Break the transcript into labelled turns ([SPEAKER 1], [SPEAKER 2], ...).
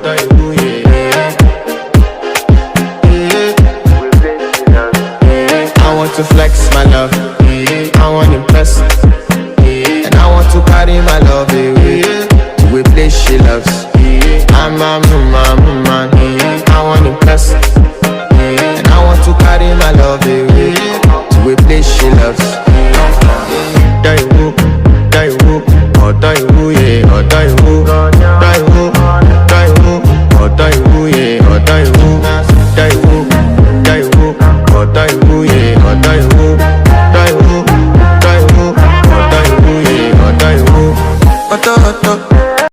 [SPEAKER 1] I want to flex my love, I want to impress, and I want to carry my love away to a place she loves. I'm a man, I want to impress, and I want to carry my love away to a place she loves. Die woo, yeah, die woo, die woo, die woo, yeah, die woo.